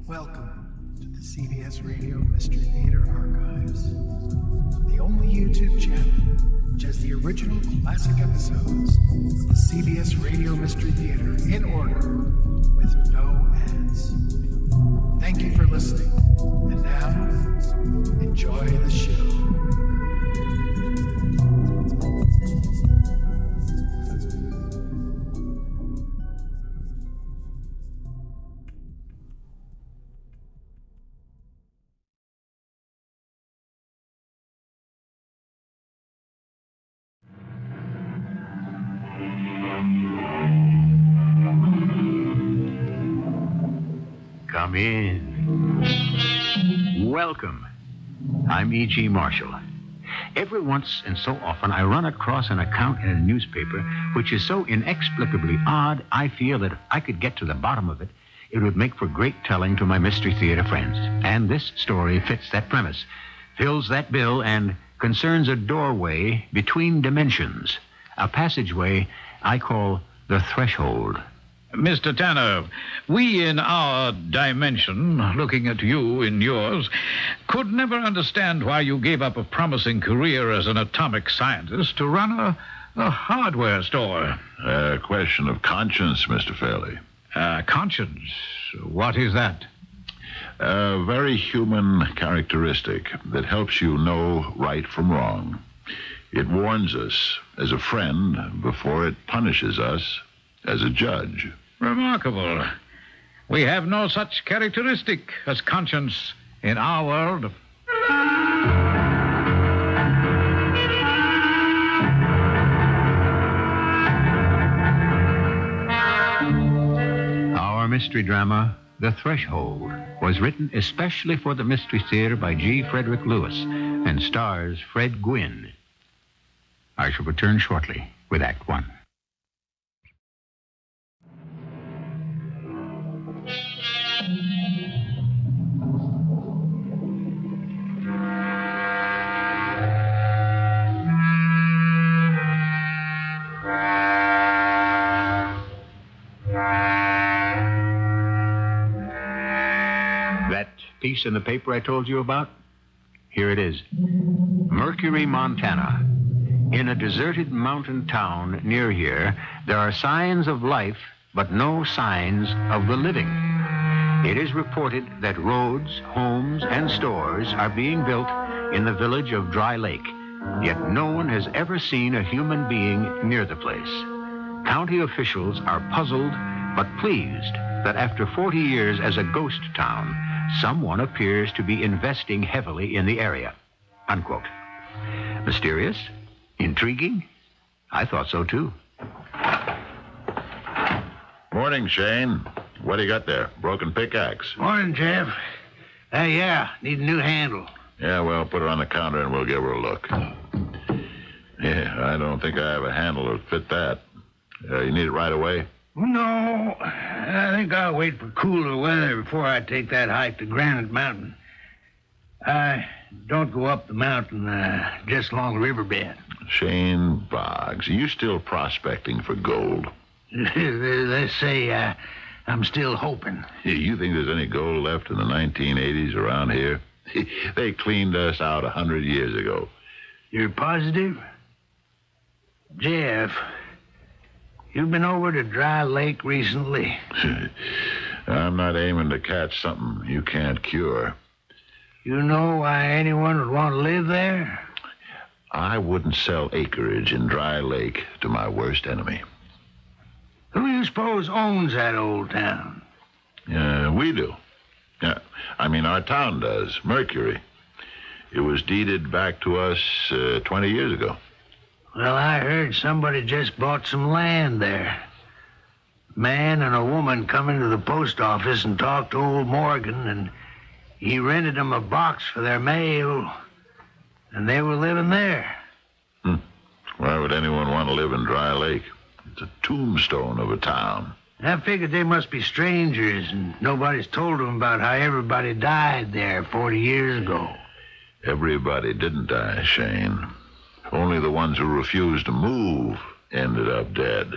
Welcome to the CBS Radio Mystery Theater Archives, the only YouTube channel which has the original classic episodes of the CBS Radio Mystery Theater in order with no ads. Thank you for listening, and now, enjoy the show. Come in. Welcome. I'm E.G. Marshall. Every once and so often, I run across an account in a newspaper which is so inexplicably odd, I feel that if I could get to the bottom of it, it would make for great telling to my Mystery Theater friends. And this story fits that premise, fills that bill, and concerns a doorway between dimensions, a passageway I call the threshold. Mr. Tanner, we in our dimension, looking at you in yours, could never understand why you gave up a promising career as an atomic scientist to run a hardware store. A question of conscience, Mr. Fairley. Conscience? What is that? A very human characteristic that helps you know right from wrong. It warns us as a friend before it punishes us as a judge. Remarkable. We have no such characteristic as conscience in our world. Our mystery drama, The Threshold, was written especially for the Mystery Theater by G. Frederick Lewis and stars Fred Gwynne. I shall return shortly with Act One. That piece in the paper I told you about? Here it is. Mercury, Montana. In a deserted mountain town near here, there are signs of life, but no signs of the living. It is reported that roads, homes, and stores are being built in the village of Dry Lake, yet no one has ever seen a human being near the place. County officials are puzzled but pleased that after 40 years as a ghost town, someone appears to be investing heavily in the area. Unquote. Mysterious? Intriguing? I thought so, too. Morning, Shane. What do you got there? Broken pickaxe? Morning, Jeff. Yeah, need a new handle. Yeah, well, put her on the counter and we'll give her a look. Yeah, I don't think I have a handle that would fit that. You need it right away? No, I think I'll wait for cooler weather before I take that hike to Granite Mountain. I don't go up the mountain just along the riverbed. Shane Boggs, are you still prospecting for gold? They say I'm still hoping. You think there's any gold left in the 1980s around here? They cleaned us out 100 years ago. You're positive? Jeff, you've been over to Dry Lake recently? I'm not aiming to catch something you can't cure. You know why anyone would want to live there? I wouldn't sell acreage in Dry Lake to my worst enemy. Who do you suppose owns that old town? We do. Yeah, I mean, our town does. Mercury. It was deeded back to us 20 years ago. Well, I heard somebody just bought some land there. A man and a woman come into the post office and talked to old Morgan, and he rented them a box for their mail, and they were living there. Why would anyone want to live in Dry Lake? It's a tombstone of a town. I figured they must be strangers, and nobody's told them about how everybody died there 40 years ago. Everybody didn't die, Shane. Only the ones who refused to move ended up dead.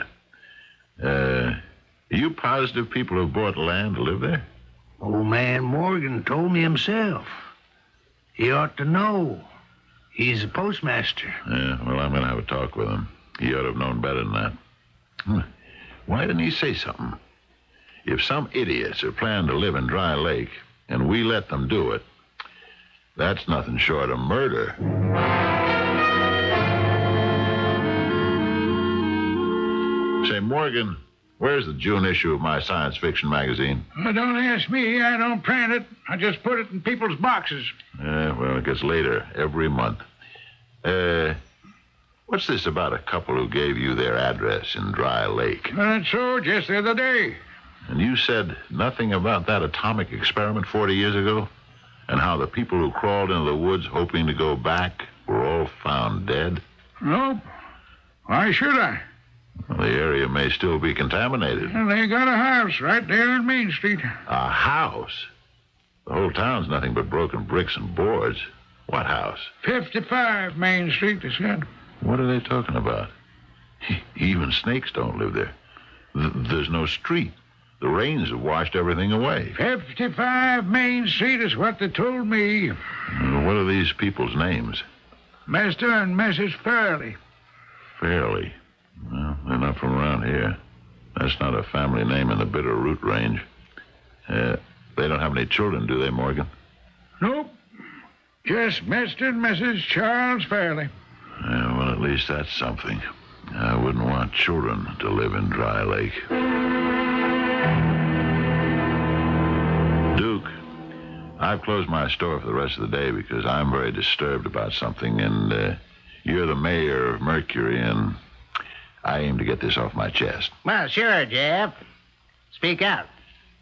Are you positive people have bought land to live there? Old man Morgan told me himself. He ought to know. He's a postmaster. Yeah, well, I'm going to have a talk with him. He ought to have known better than that. Why didn't he say something? If some idiots are planning to live in Dry Lake and we let them do it, that's nothing short of murder. Say, Morgan, where's the June issue of my science fiction magazine? Well, don't ask me. I don't print it. I just put it in people's boxes. Well, it gets later every month. What's this about a couple who gave you their address in Dry Lake? That's so, just the other day. And you said nothing about that atomic experiment 40 years ago? And how the people who crawled into the woods hoping to go back were all found dead? Nope. Why should I? Well, the area may still be contaminated. Well, they got a house right there on Main Street. A house? The whole town's nothing but broken bricks and boards. What house? 55 Main Street, they said. What are they talking about? Even snakes don't live there. There's no street. The rains have washed everything away. 55 Main Street is what they told me. What are these people's names? Mr. and Mrs. Fairley. Fairley. Well, they're not from around here. That's not a family name in the Bitterroot Range. They don't have any children, do they, Morgan? Nope. Just Mr. and Mrs. Charles Fairley. Well, at least that's something. I wouldn't want children to live in Dry Lake. Duke, I've closed my store for the rest of the day because I'm very disturbed about something, and you're the mayor of Mercury, and I aim to get this off my chest. Well, sure, Jeff. Speak out.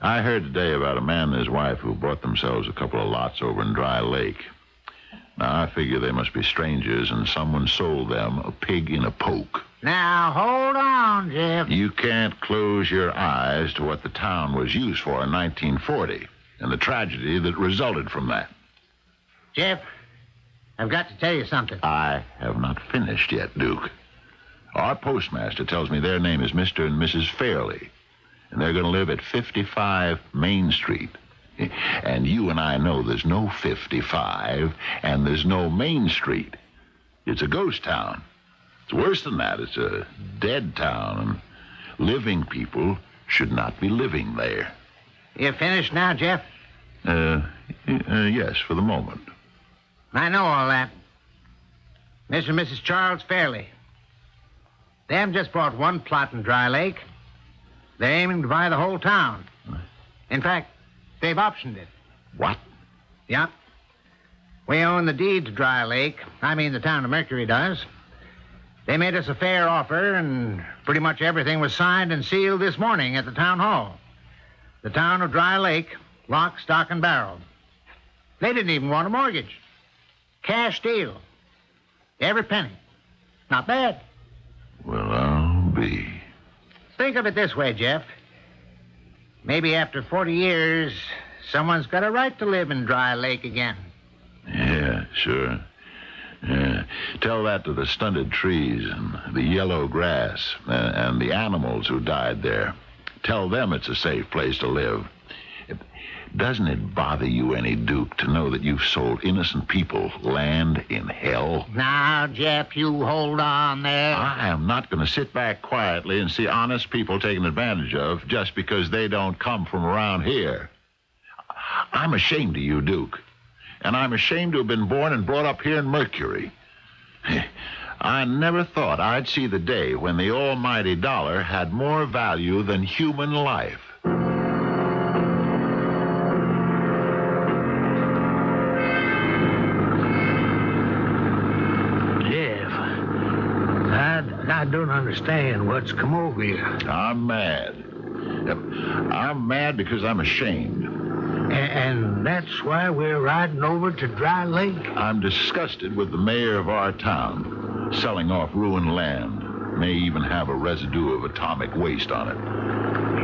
I heard today about a man and his wife who bought themselves a couple of lots over in Dry Lake. Now, I figure they must be strangers, and someone sold them a pig in a poke. Now, hold on, Jeff. You can't close your eyes to what the town was used for in 1940 and the tragedy that resulted from that. Jeff, I've got to tell you something. I have not finished yet, Duke. Our postmaster tells me their name is Mr. and Mrs. Fairley, and they're going to live at 55 Main Street. And you and I know there's no 55, and there's no Main Street. It's a ghost town. It's worse than that. It's a dead town, and living people should not be living there. You finished now, Jeff? Yes, for the moment. I know all that. Mr. and Mrs. Charles Fairley. They haven't just bought one plot in Dry Lake. They're aiming to buy the whole town. In fact, they've optioned it. What? Yep. We own the deed to Dry Lake. I mean, the town of Mercury does. They made us a fair offer, and pretty much everything was signed and sealed this morning at the town hall. The town of Dry Lake, lock, stock, and barrel. They didn't even want a mortgage. Cash deal. Every penny. Not bad. Well, I'll be. Think of it this way, Jeff. Maybe after 40 years, someone's got a right to live in Dry Lake again. Yeah, sure. Yeah. Tell that to the stunted trees and the yellow grass and the animals who died there. Tell them it's a safe place to live. Doesn't it bother you any, Duke, to know that you've sold innocent people land in hell? Now, Jeff, you hold on there. I am not going to sit back quietly and see honest people taken advantage of just because they don't come from around here. I'm ashamed of you, Duke. And I'm ashamed to have been born and brought up here in Mercury. I never thought I'd see the day when the almighty dollar had more value than human life. Jeff, I don't understand what's come over you. I'm mad. I'm mad because I'm ashamed. And that's why we're riding over to Dry Lake? I'm disgusted with the mayor of our town, selling off ruined land. May even have a residue of atomic waste on it.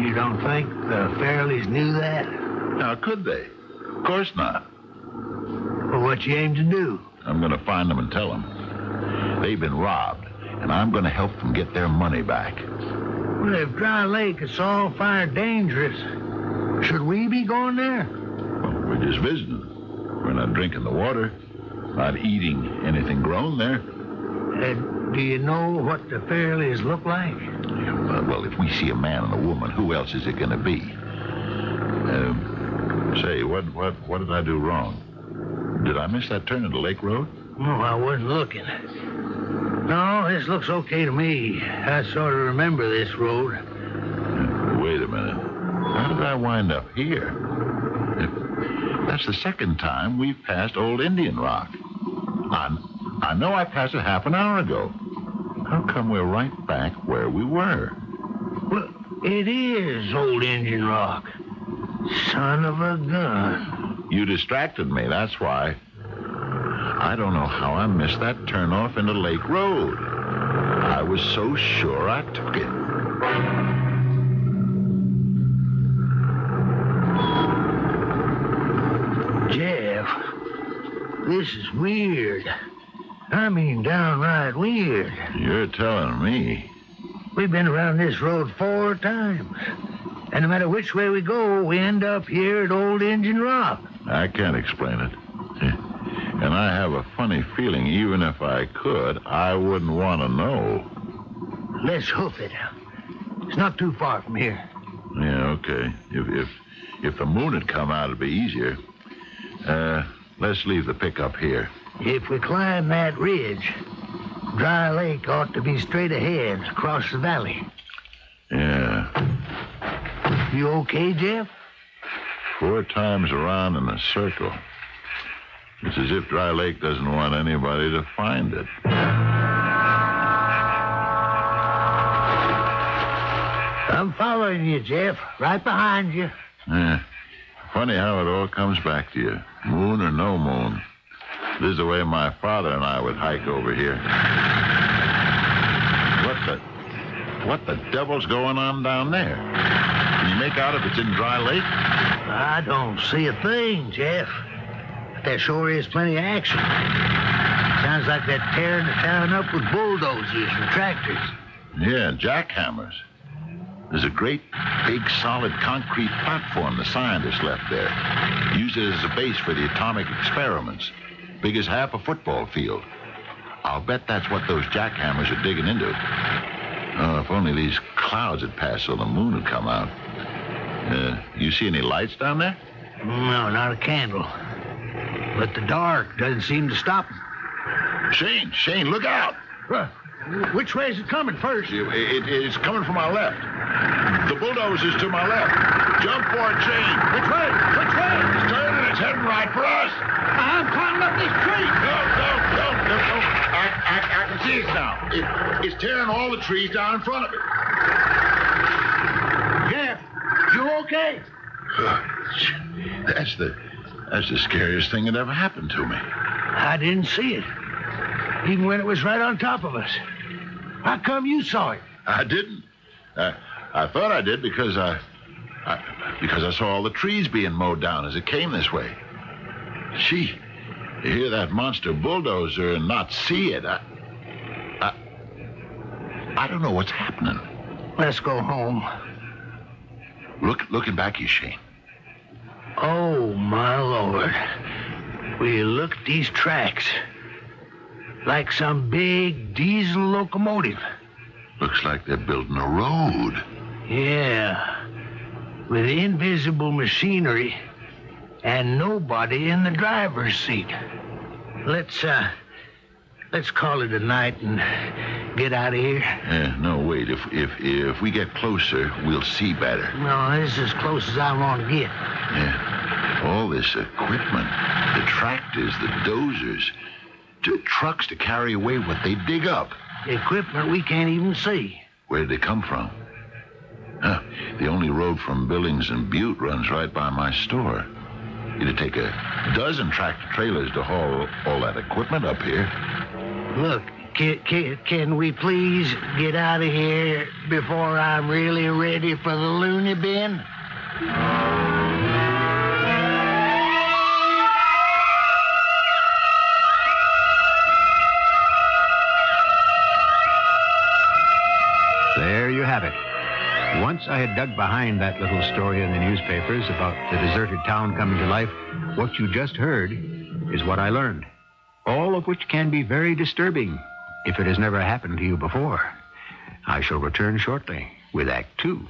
You don't think the Fairleys knew that? Now, could they? Of course not. Well, what you aim to do? I'm going to find them and tell them. They've been robbed, and I'm going to help them get their money back. Well, if Dry Lake is all fire dangerous, Should we be going there? Well, we're just visiting. We're not drinking the water, not eating anything grown there. Do you know what the Fairleys look like? Yeah, well, if we see a man and a woman, who else is it going to be? Say, what did I do wrong? Did I miss that turn into Lake Road? No, I wasn't looking. No, this looks okay to me. I sort of remember this road. Wait a minute. How did I wind up here? That's the second time we've passed Old Indian Rock. I know I passed it half an hour ago. How come we're right back where we were? Well, it is Old Indian Rock. Son of a gun. You distracted me, that's why. I don't know how I missed that turn off into Lake Road. I was so sure I took it. Jeff, this is weird. I mean, downright weird. You're telling me. We've been around this road 4 times. And no matter which way we go, we end up here at Old Indian Rock. I can't explain it. And I have a funny feeling even if I could, I wouldn't want to know. Let's hoof it. It's not too far from here. Yeah, okay. If the moon had come out, it'd be easier. Let's leave the pickup here. If we climb that ridge, Dry Lake ought to be straight ahead across the valley. Yeah. You okay, Jeff? 4 times around in a circle. It's as if Dry Lake doesn't want anybody to find it. I'm following you, Jeff. Right behind you. Yeah. Funny how it all comes back to you. Moon or no moon. This is the way my father and I would hike over here. What the devil's going on down there? Can you make out if it's in Dry Lake? I don't see a thing, Jeff. But there sure is plenty of action. Sounds like they're tearing the town up with bulldozers and tractors. Yeah, jackhammers. There's a great, big, solid concrete platform the scientists left there. Used it as a base for the atomic experiments. Big as half a football field. I'll bet that's what those jackhammers are digging into. Oh, if only these clouds had passed so the moon would come out. You see any lights down there? No, not a candle. But the dark doesn't seem to stop them. Shane, look out! Which way is it coming first? It's coming from our left. The bulldozer's to my left. Jump for it, Shane. Which way? Which way? It's turning. It's heading right for us. I'm climbing up this tree. No. I can see it now. It's tearing all the trees down in front of it. Jeff, you okay? That's the scariest thing that ever happened to me. I didn't see it. Even when it was right on top of us. How come you saw it? I didn't. I thought I did because I saw all the trees being mowed down as it came this way. Gee, to hear that monster bulldozer and not see it, I don't know what's happening. Let's go home. Looking back, you Shane. Oh, my Lord. Will you look at these tracks? Like some big diesel locomotive. Looks like they're building a road. Yeah. With invisible machinery and nobody in the driver's seat. Let's call it a night and get out of here. No, wait. If we get closer, we'll see better. No, this is as close as I want to get. Yeah. All this equipment, the tractors, the dozers, trucks to carry away what they dig up. Equipment we can't even see. Where did they come from? The only road from Billings and Butte runs right by my store. It'd take a dozen tractor trailers to haul all that equipment up here. Look, can we please get out of here before I'm really ready for the loony bin? There you have it. Once once I had dug behind that little story in the newspapers about the deserted town coming to life, what you just heard is what I learned. All of which can be very disturbing if it has never happened to you before. I shall return shortly with Act Two.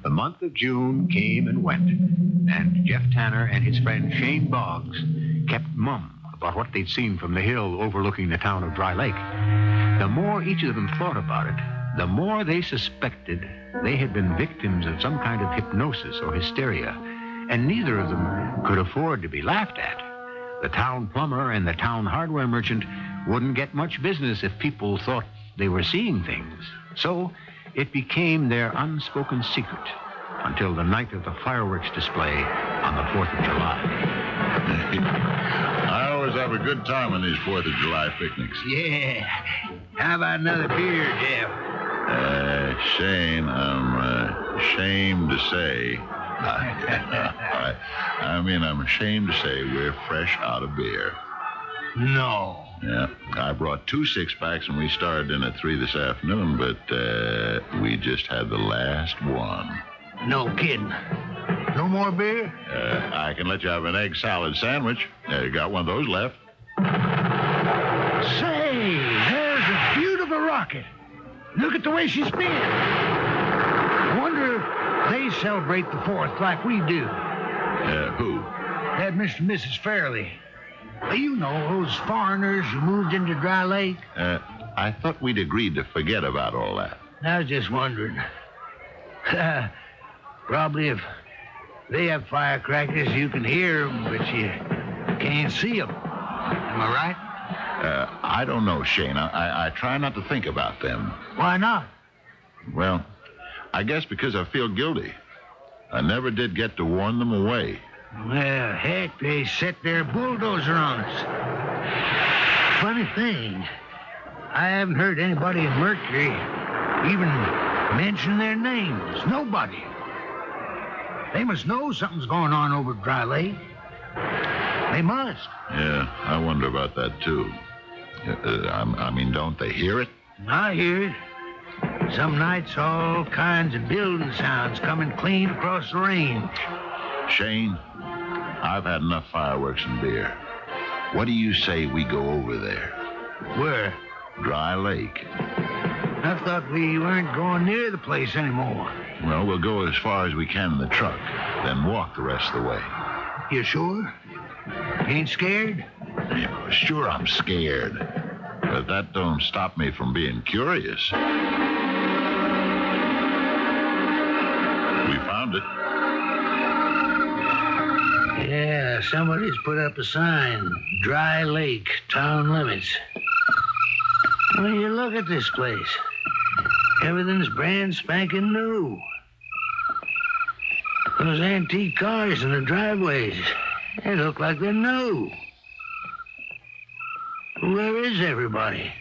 The month of June came and went, and Jeff Tanner and his friend Shane Boggs kept mum about what they'd seen from the hill overlooking the town of Dry Lake. The more each of them thought about it, the more they suspected they had been victims of some kind of hypnosis or hysteria, and neither of them could afford to be laughed at. The town plumber and the town hardware merchant wouldn't get much business if people thought they were seeing things. So it became their unspoken secret until the night of the fireworks display on the 4th of July. I always have a good time on these 4th of July picnics. Yeah. How about another beer, Jeff? Shane, I'm ashamed to say. I'm ashamed to say we're fresh out of beer. No. Yeah, I brought 2 six-packs and we started in at 3 this afternoon, but we just had the last one. No kidding. No more beer? I can let you have an egg salad sandwich. You got one of those left. Say, there's a beautiful rocket. Look at the way she spins. I wonder if they celebrate the 4th like we do. Who? That Mr. and Mrs. Fairley. Well, you know, those foreigners who moved into Dry Lake. I thought we'd agreed to forget about all that. I was just wondering. Probably if they have firecrackers, you can hear them, but you can't see them. Am I right? I don't know, Shane. I try not to think about them. Why not? Well, I guess because I feel guilty. I never did get to warn them away. Well, heck, they set their bulldozer on us. Funny thing, I haven't heard anybody in Mercury even mention their names. Nobody. They must know something's going on over at Dry Lake. They must. Yeah, I wonder about that, too. Don't they hear it? I hear it. Some nights, all kinds of building sounds coming clean across the range. Shane, I've had enough fireworks and beer. What do you say we go over there? Where? Dry Lake. I thought we weren't going near the place anymore. Well, we'll go as far as we can in the truck, then walk the rest of the way. You sure? Ain't scared? Yeah, sure, I'm scared. But that don't stop me from being curious. We found it. Yeah, somebody's put up a sign. Dry Lake, town limits. Well, you look at this place. Everything's brand spanking new. Those antique cars in the driveways, they look like they're new. Where is everybody?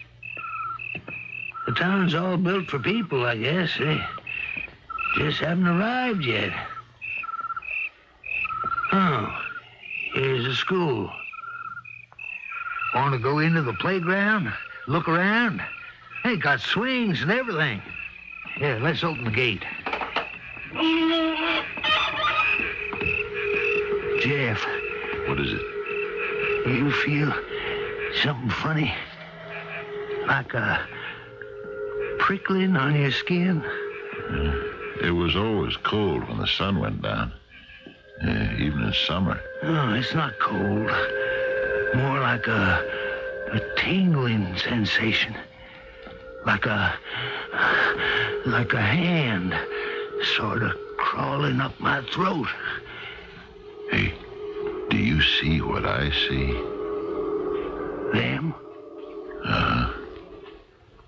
The town's all built for people, I guess. They just haven't arrived yet. Oh, here's a school. Want to go into the playground? Look around? They got swings and everything. Here, let's open the gate. Jeff. What is it? You feel something funny? Like a prickling on your skin? It was always cold when the sun went down. Even in summer. Oh, it's not cold. More like a tingling sensation. Like a hand sort of crawling up my throat. Hey, do you see what I see? Them?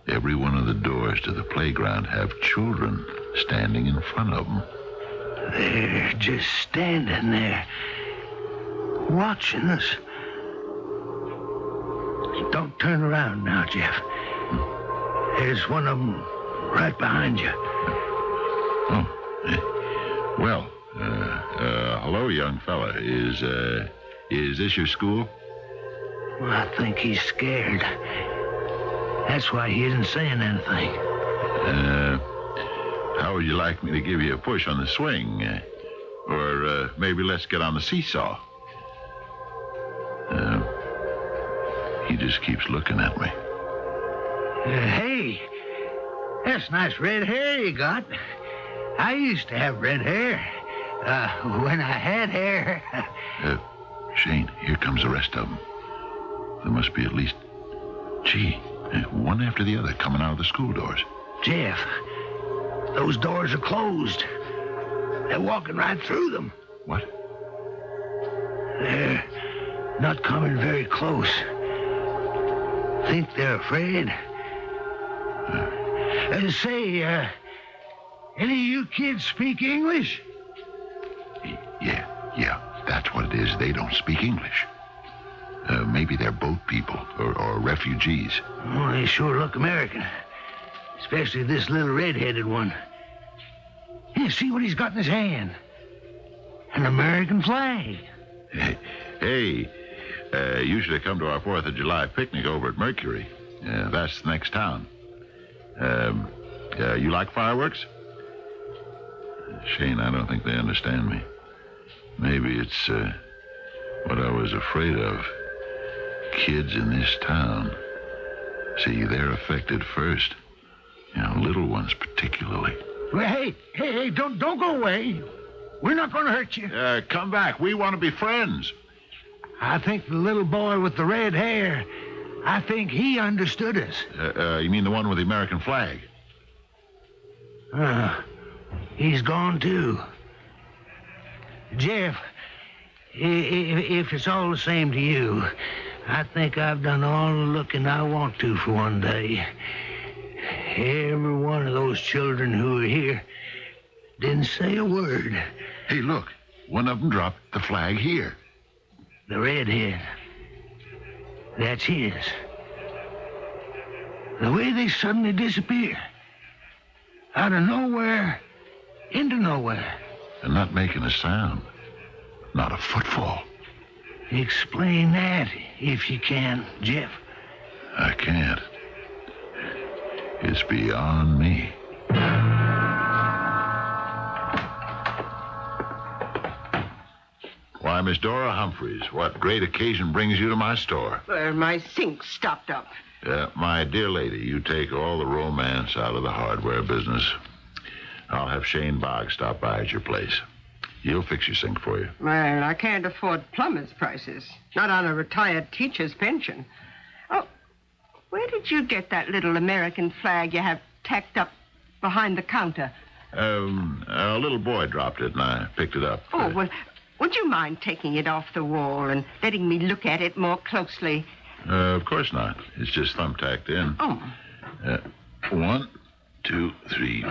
Every one of the doors to the playground have children standing in front of them. They're just standing there, watching us. turn around now, Jeff. There's one of them right behind you. Oh, well, hello, young fella. Is this your school? Well, I think he's scared. That's why he isn't saying anything. How would you like me to give you a push on the swing? Or maybe let's get on the seesaw? He just keeps looking at me. Hey, that's nice red hair you got. I used to have red hair. When I had hair. Shane, here comes the rest of them. There must be at least, one after the other coming out of the school doors. Jeff, those doors are closed. They're walking right through them. What? They're not coming very close. Think they're afraid? Say, any of you kids speak English? Yeah, that's what it is. They don't speak English. Maybe they're boat people or refugees. Well, they sure look American. Especially this little red-headed one. Yeah, see what he's got in his hand? An American flag. Hey, you should have come to our 4th of July picnic over at Mercury. That's the next town. You like fireworks? Shane, I don't think they understand me. Maybe it's what I was afraid of. Kids in this town. See, they're affected first. Little ones particularly. Well, hey, don't go away. We're not going to hurt you. Come back. We want to be friends. I think the little boy with the red hair, I think he understood us. You mean the one with the American flag? He's gone, too. Jeff, if it's all the same to you, I think I've done all the looking I want to for one day. Every one of those children who are here didn't say a word. Hey, look. One of them dropped the flag here. The redhead. That's his. The way they suddenly disappear. Out of nowhere, into nowhere. And not making a sound. Not a footfall. Explain that, if you can, Jeff. I can't. It's beyond me. Why, Miss Dora Humphreys, what great occasion brings you to my store? My sink's stopped up. My dear lady, you take all the romance out of the hardware business. I'll have Shane Boggs stop by at your place. He'll fix your sink for you. Well, I can't afford plumber's prices. Not on a retired teacher's pension. Oh, where did you get that little American flag you have tacked up behind the counter? A little boy dropped it, and I picked it up. Oh, well, would you mind taking it off the wall and letting me look at it more closely? Of course not. It's just thumbtacked in. Oh. 1, 2, 3,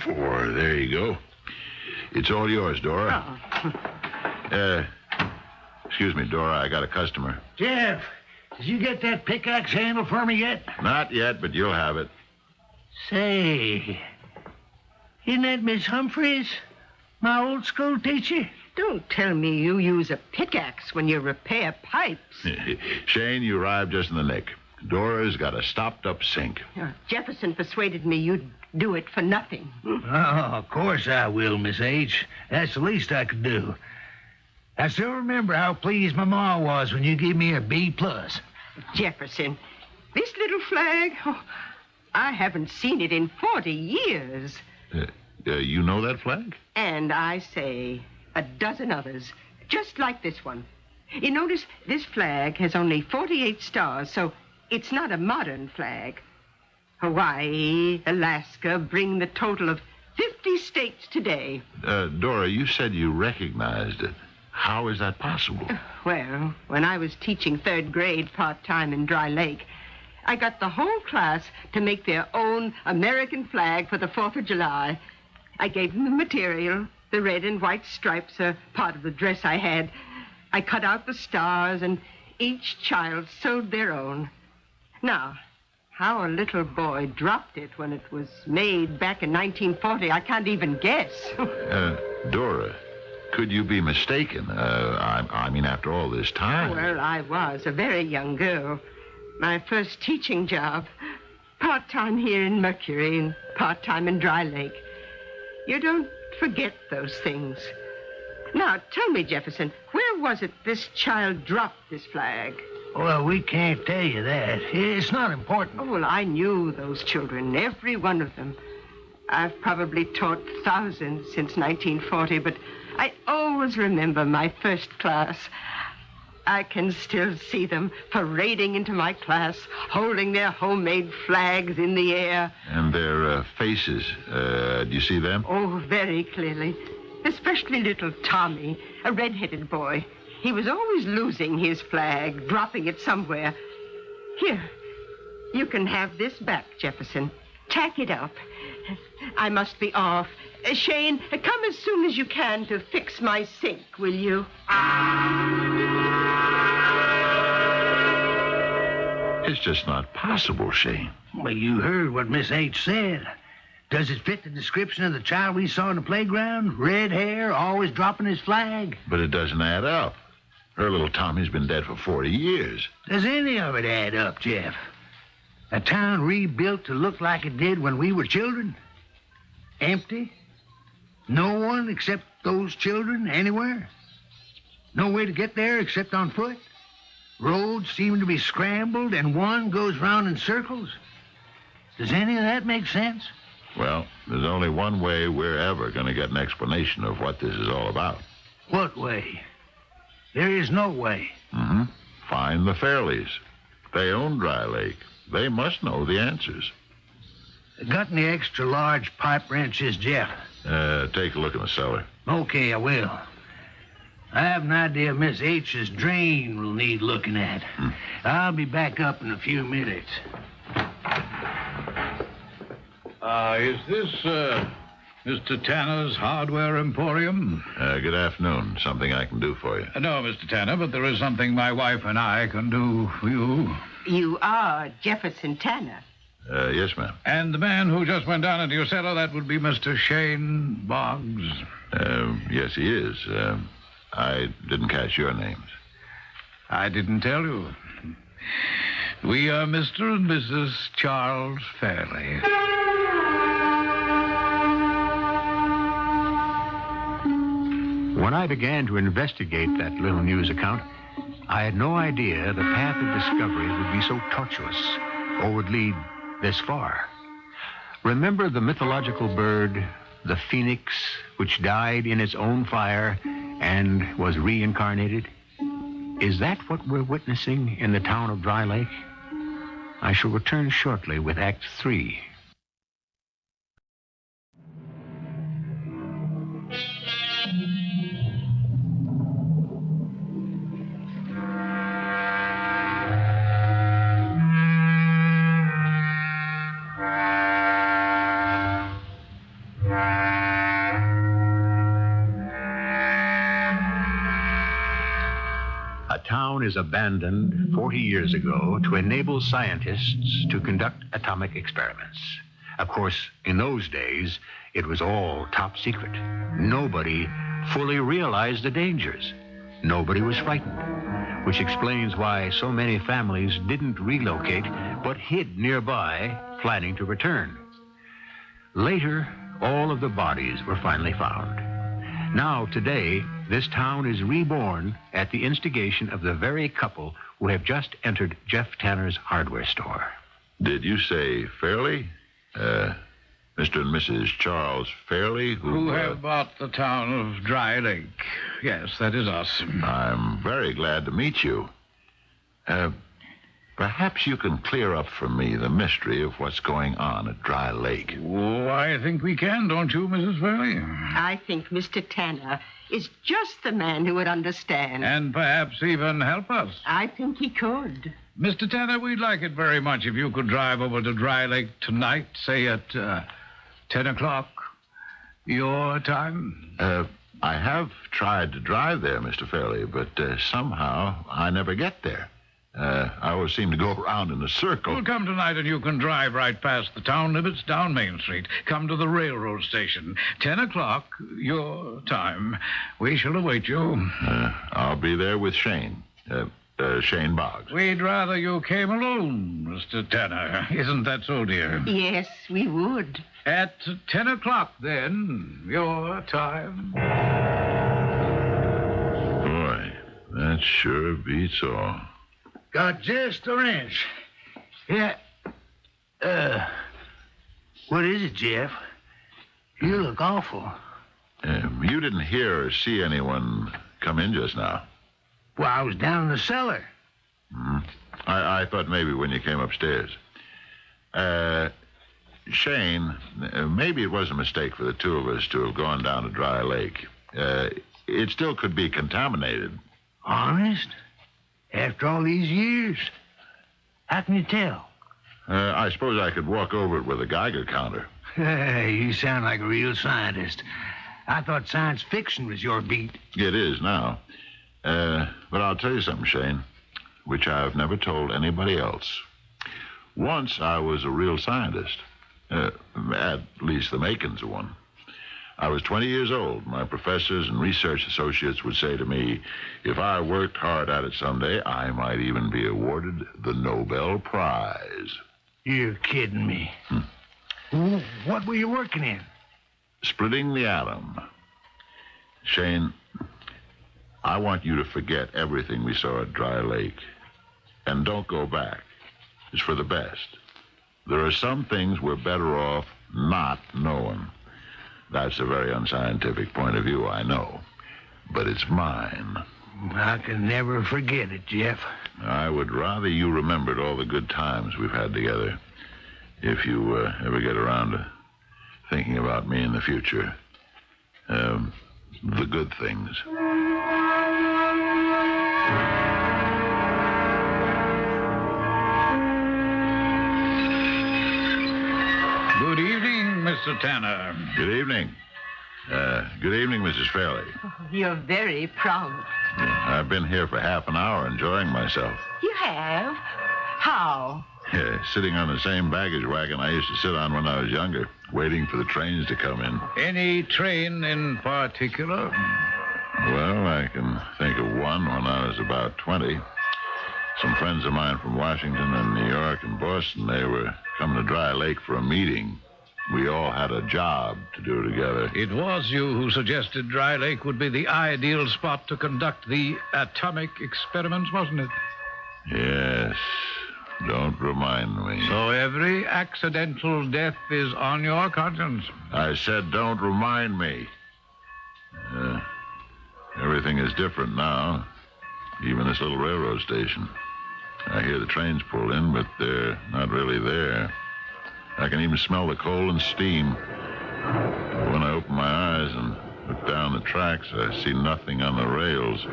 4. There you go. It's all yours, Dora. Oh. Excuse me, Dora. I got a customer. Jeff, did you get that pickaxe handle for me yet? Not yet, but you'll have it. Say, isn't that Miss Humphreys? My old school teacher? Don't tell me you use a pickaxe when you repair pipes. Shane, you arrived just in the nick. Dora's got a stopped-up sink. Jefferson persuaded me you'd do it for nothing. Oh, of course I will, Miss H. That's the least I could do. I still remember how pleased my ma was when you gave me a B+. Jefferson, this little flag, I haven't seen it in 40 years. You know that flag? And I say a dozen others, just like this one. You notice this flag has only 48 stars, so it's not a modern flag. Hawaii, Alaska bring the total of 50 states today. Dora, you said you recognized it. How is that possible? Well, when I was teaching 3rd grade part-time in Dry Lake, I got the whole class to make their own American flag for the 4th of July. I gave them the material. The red and white stripes are part of the dress I had. I cut out the stars, and each child sewed their own. Now, how a little boy dropped it when it was made back in 1940, I can't even guess. Dora, could you be mistaken? I mean, after all this time. Well, I was a very young girl. My first teaching job. Part-time here in Mercury and part-time in Dry Lake. You don't forget those things. Now, tell me, Jefferson, where was it this child dropped this flag? Well, we can't tell you that. It's not important. Oh, well, I knew those children, every one of them. I've probably taught thousands since 1940, but I always remember my first class. I can still see them parading into my class, holding their homemade flags in the air. And their faces, do you see them? Oh, very clearly. Especially little Tommy, a red-headed boy. He was always losing his flag, dropping it somewhere. Here, you can have this back, Jefferson. Tack it up. I must be off. Shane, come as soon as you can to fix my sink, will you? It's just not possible, Shane. Well, you heard what Miss H said. Does it fit the description of the child we saw in the playground? Red hair, always dropping his flag? But it doesn't add up. Her little Tommy's been dead for 40 years. Does any of it add up, Jeff? A town rebuilt to look like it did when we were children? Empty? No one except those children anywhere? No way to get there except on foot? Roads seem to be scrambled and one goes round in circles? Does any of that make sense? Well, there's only one way we're ever going to get an explanation of what this is all about. What way? There is no way. Mm-hmm. Find the Fairleys. They own Dry Lake. They must know the answers. Got any extra large pipe wrenches, Jeff? Take a look in the cellar. Okay, I will. I have an idea Miss H's drain will need looking at. I'll be back up in a few minutes. Is this, Mr. Tanner's Hardware Emporium? Good afternoon. Something I can do for you. No, Mr. Tanner, but there is something my wife and I can do for you. You are Jefferson Tanner. Yes, ma'am. And the man who just went down into your cellar, that would be Mr. Shane Boggs. Yes, he is. I didn't catch your names. I didn't tell you. We are Mr. and Mrs. Charles Fairley. When I began to investigate that little news account, I had no idea the path of discovery would be so tortuous or would lead this far. Remember the mythological bird, the phoenix, which died in its own fire and was reincarnated? Is that what we're witnessing in the town of Dry Lake? I shall return shortly with Act 3. Town is abandoned 40 years ago to enable scientists to conduct atomic experiments. Of course, in those days, it was all top secret. Nobody fully realized the dangers. Nobody was frightened, which explains why so many families didn't relocate but hid nearby, planning to return. Later, all of the bodies were finally found. Now, today, this town is reborn at the instigation of the very couple who have just entered Jeff Tanner's hardware store. Did you say Fairley? Mr. and Mrs. Charles Fairley, who have bought the town of Dry Lake. Yes, that is us. I'm very glad to meet you. Perhaps you can clear up for me the mystery of what's going on at Dry Lake. Oh, I think we can, don't you, Mrs. Fairley? I think Mr. Tanner is just the man who would understand. And perhaps even help us. I think he could. Mr. Tanner, we'd like it very much if you could drive over to Dry Lake tonight, say at 10 o'clock your time. I have tried to drive there, Mr. Fairley, but somehow I never get there. I always seem to go around in a circle. Well, come tonight and you can drive right past the town limits down Main Street. Come to the railroad station. 10 o'clock, your time. We shall await you. I'll be there with Shane. Shane Boggs. We'd rather you came alone, Mr. Tanner. Isn't that so, dear? Yes, we would. At 10 o'clock, then, your time. Boy, that sure beats all. Got just a wrench. Yeah. What is it, Jeff? You look awful. You didn't hear or see anyone come in just now. Well, I was down in the cellar. I thought maybe when you came upstairs. Shane, maybe it was a mistake for the two of us to have gone down to Dry Lake. It still could be contaminated. Honest? After all these years? How can you tell? I suppose I could walk over it with a Geiger counter. You sound like a real scientist. I thought science fiction was your beat. It is now. But I'll tell you something, Shane, which I've never told anybody else. Once I was a real scientist. At least the makings of one. I was 20 years old. My professors and research associates would say to me, if I worked hard at it someday, I might even be awarded the Nobel Prize. You're kidding me. What were you working in? Splitting the atom. Shane, I want you to forget everything we saw at Dry Lake. And don't go back. It's for the best. There are some things we're better off not knowing. That's a very unscientific point of view, I know. But it's mine. I can never forget it, Jeff. I would rather you remembered all the good times we've had together. If you ever get around to thinking about me in the future. The good things. Good evening, Mr. Tanner. Good evening. Good evening, Mrs. Fairley. You're very prompt. I've been here for half an hour enjoying myself. You have? How? Sitting on the same baggage wagon I used to sit on when I was younger, waiting for the trains to come in. Any train in particular? Well, I can think of one when I was about 20. Some friends of mine from Washington and New York and Boston, they were coming to Dry Lake for a meeting. We all had a job to do together. It was you who suggested Dry Lake would be the ideal spot to conduct the atomic experiments, wasn't it? Yes. Don't remind me. So every accidental death is on your conscience? I said don't remind me. Everything is different now. Even this little railroad station. I hear the trains pull in, but they're not really there. I can even smell the coal and steam. When I open my eyes and look down the tracks, I see nothing on the rails.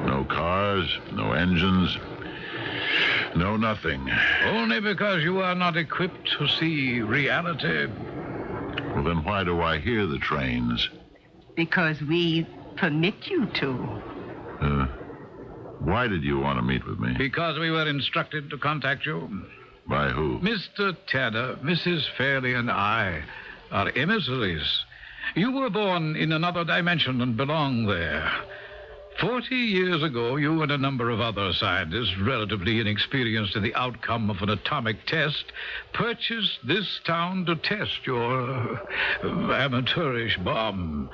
No cars, no engines, no nothing. Only because you are not equipped to see reality. Well, then why do I hear the trains? Because we permit you to. Why did you want to meet with me? Because we were instructed to contact you. By who? Mr. Tanner, Mrs. Fairley, and I are emissaries. You were born in another dimension and belong there. 40 years ago, you and a number of other scientists, relatively inexperienced in the outcome of an atomic test, purchased this town to test your amateurish bomb.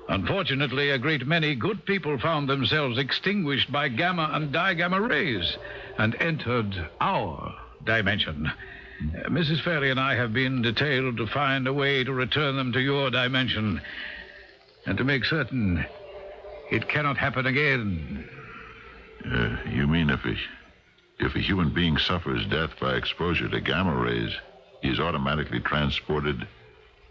Unfortunately, a great many good people found themselves extinguished by gamma and digamma rays and entered our dimension. Mrs. Fairley and I have been detailed to find a way to return them to your dimension and to make certain it cannot happen again. You mean if a human being suffers death by exposure to gamma rays, he's automatically transported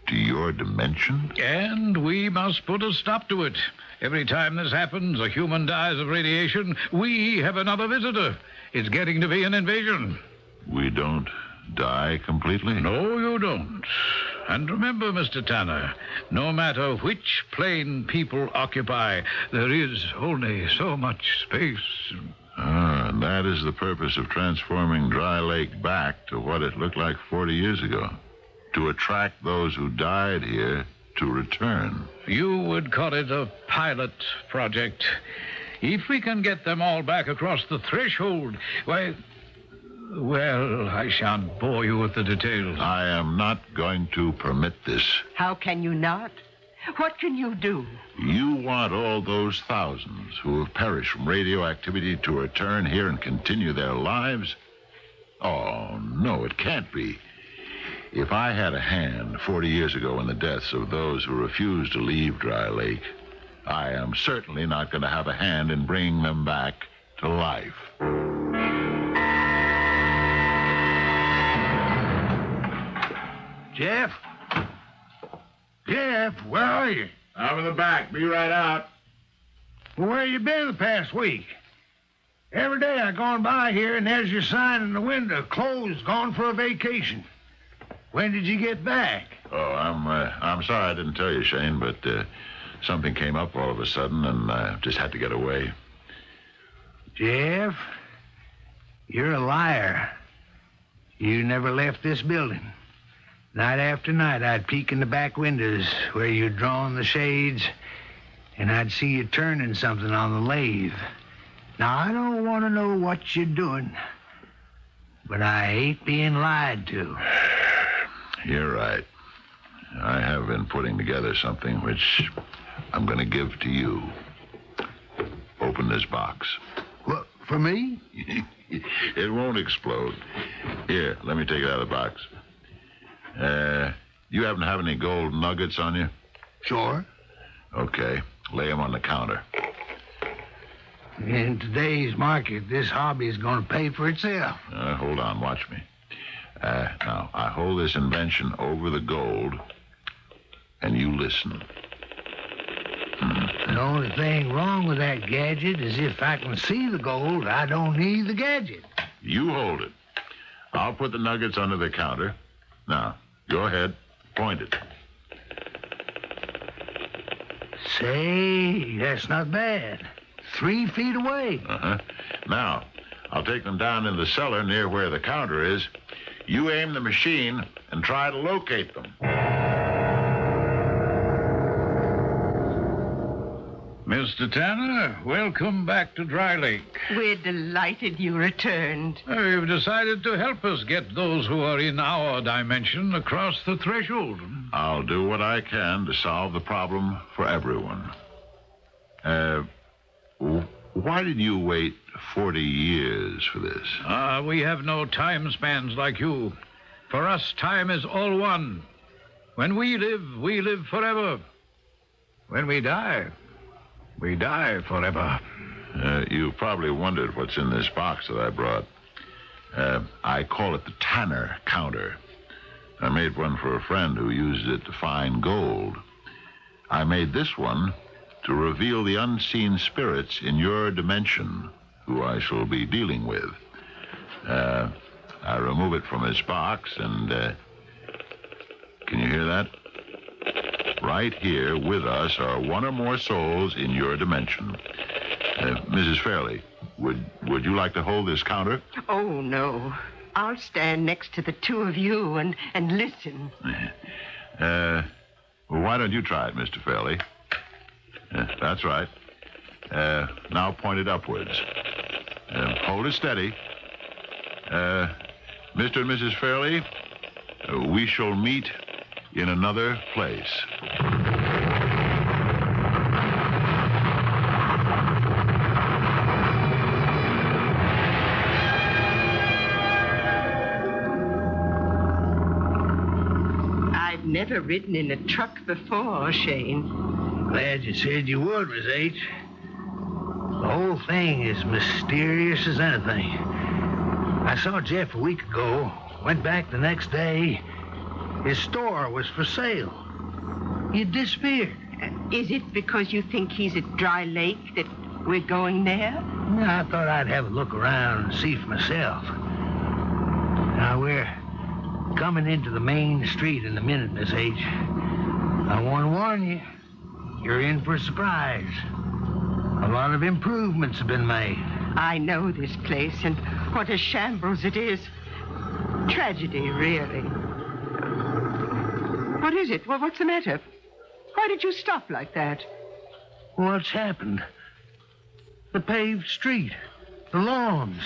to your dimension? And we must put a stop to it. Every time this happens, a human dies of radiation, we have another visitor. It's getting to be an invasion. We don't die completely? No, you don't. And remember, Mr. Tanner, no matter which plane people occupy, there is only so much space. And that is the purpose of transforming Dry Lake back to what it looked like 40 years ago. To attract those who died here to return. You would call it a pilot project. If we can get them all back across the threshold, why... Well, I shan't bore you with the details. I am not going to permit this. How can you not? What can you do? You want all those thousands who have perished from radioactivity to return here and continue their lives? Oh, no, it can't be. If I had a hand 40 years ago in the deaths of those who refused to leave Dry Lake, I am certainly not going to have a hand in bringing them back to life. Jeff? Jeff, where are you? Out in the back. Be right out. Well, where you been the past week? Every day I gone by here and there's your sign in the window, closed, gone for a vacation. When did you get back? Oh, I'm sorry I didn't tell you, Shane, but something came up all of a sudden and I just had to get away. Jeff, you're a liar. You never left this building. Night after night, I'd peek in the back windows where you'd drawn the shades, and I'd see you turning something on the lathe. Now, I don't want to know what you're doing, but I hate being lied to. You're right. I have been putting together something which I'm going to give to you. Open this box. What, for me? It won't explode. Here, let me take it out of the box. You happen to have any gold nuggets on you? Sure. Okay. Lay them on the counter. In today's market, this hobby is going to pay for itself. Hold on. Watch me. Now, I hold this invention over the gold, and you listen. The only thing wrong with that gadget is if I can see the gold, I don't need the gadget. You hold it. I'll put the nuggets under the counter. Now, go ahead. Point it. Say, that's not bad. 3 feet away. Uh-huh. Now, I'll take them down in the cellar near where the counter is. You aim the machine and try to locate them. Mr. Tanner, welcome back to Dry Lake. We're delighted you returned. You've decided to help us get those who are in our dimension across the threshold. I'll do what I can to solve the problem for everyone. Why did you wait 40 years for this? We have no time spans like you. For us, time is all one. When we live forever. When we die forever. You probably wondered what's in this box that I brought. I call it the Tanner counter. I made one for a friend who used it to find gold. I made this one to reveal the unseen spirits in your dimension, who I shall be dealing with. I remove it from its box, and can you hear that? Right here with us are one or more souls in your dimension. Mrs. Fairley, would you like to hold this counter? Oh, no. I'll stand next to the two of you and listen. Well, why don't you try it, Mr. Fairley? That's right. Now point it upwards. Hold it steady. Mr. and Mrs. Fairley, we shall meet in another place. I've never ridden in a truck before, Shane. Glad you said you would, Miss H. The whole thing is mysterious as anything. I saw Jeff a week ago, went back the next day. His store was for sale. He had disappeared. Is it because you think he's at Dry Lake that we're going there? I thought I'd have a look around and see for myself. Now, we're coming into the main street in a minute, Miss H. I want to warn you, you're in for a surprise. A lot of improvements have been made. I know this place and what a shambles it is. Tragedy, really. What is it? Well, what's the matter? Why did you stop like that? What's happened? The paved street, the lawns,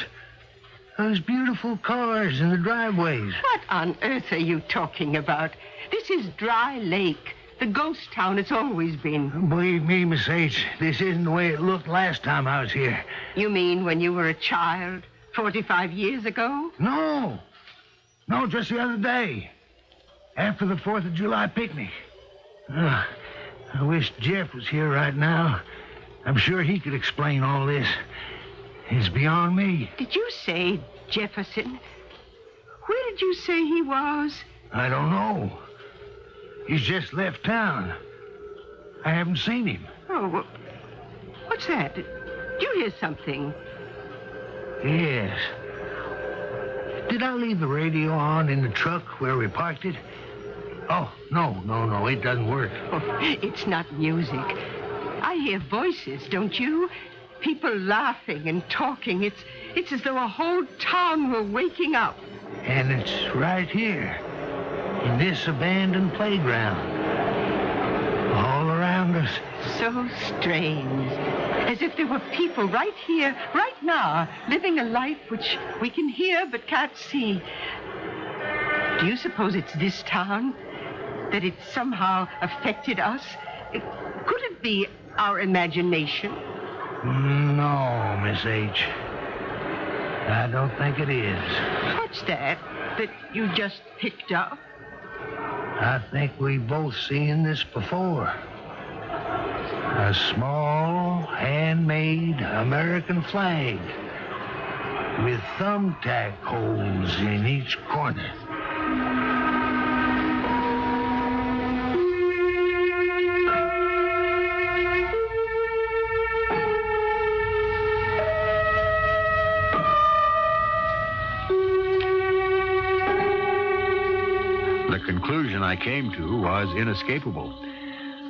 those beautiful cars in the driveways. What on earth are you talking about? This is Dry Lake, the ghost town it's always been. Believe me, Miss H., this isn't the way it looked last time I was here. You mean when you were a child, 45 years ago? No, just the other day, after the 4th of July picnic. I wish Jeff was here right now. I'm sure he could explain all this. It's beyond me. Did you say Jefferson? Where did you say he was? I don't know. He's just left town. I haven't seen him. Oh, well, what's that? Did you hear something? Yes. Did I leave the radio on in the truck where we parked it? Oh, no, it doesn't work. Oh, it's not music. I hear voices, don't you? People laughing and talking. It's as though a whole town were waking up. And it's right here, in this abandoned playground. All around us. So strange. As if there were people right here, right now, living a life which we can hear but can't see. Do you suppose it's this town? That it somehow affected us? Could it be our imagination? No, Miss H. I don't think it is. What's that you just picked up? I think we've both seen this before. A small, handmade American flag with thumbtack holes in each corner. The conclusion I came to was inescapable.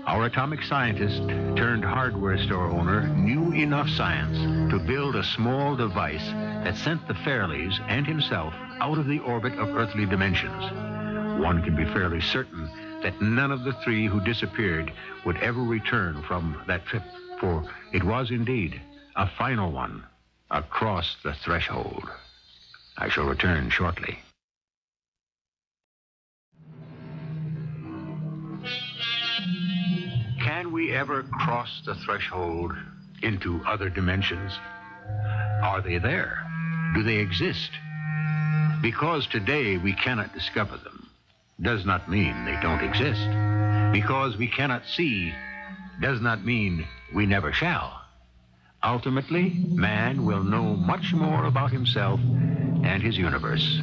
Our atomic scientist turned hardware store owner knew enough science to build a small device that sent the Fairleys and himself out of the orbit of earthly dimensions. One can be fairly certain that none of the three who disappeared would ever return from that trip, for it was indeed a final one across the threshold. I shall return shortly. Can we ever cross the threshold into other dimensions? Are they there? Do they exist? Because today we cannot discover them does not mean they don't exist. Because we cannot see does not mean we never shall. Ultimately, man will know much more about himself and his universe.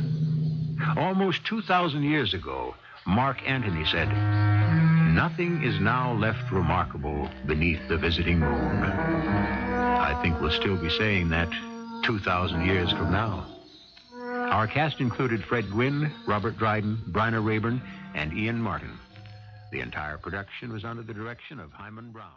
Almost 2,000 years ago, Mark Antony said, "Nothing is now left remarkable beneath the visiting moon." I think we'll still be saying that 2,000 years from now. Our cast included Fred Gwynne, Robert Dryden, Bryna Raeburn, and Ian Martin. The entire production was under the direction of Hyman Brown.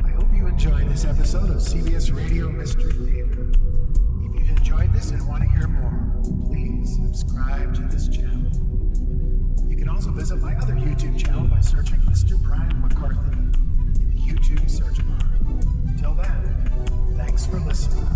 I hope you enjoyed this episode of CBS Radio Mystery Theater. If you've enjoyed this and want to hear more, please subscribe to this channel. You can also visit my other YouTube channel by searching Mr. Brian McCarthy in the YouTube search bar. Till then, thanks for listening.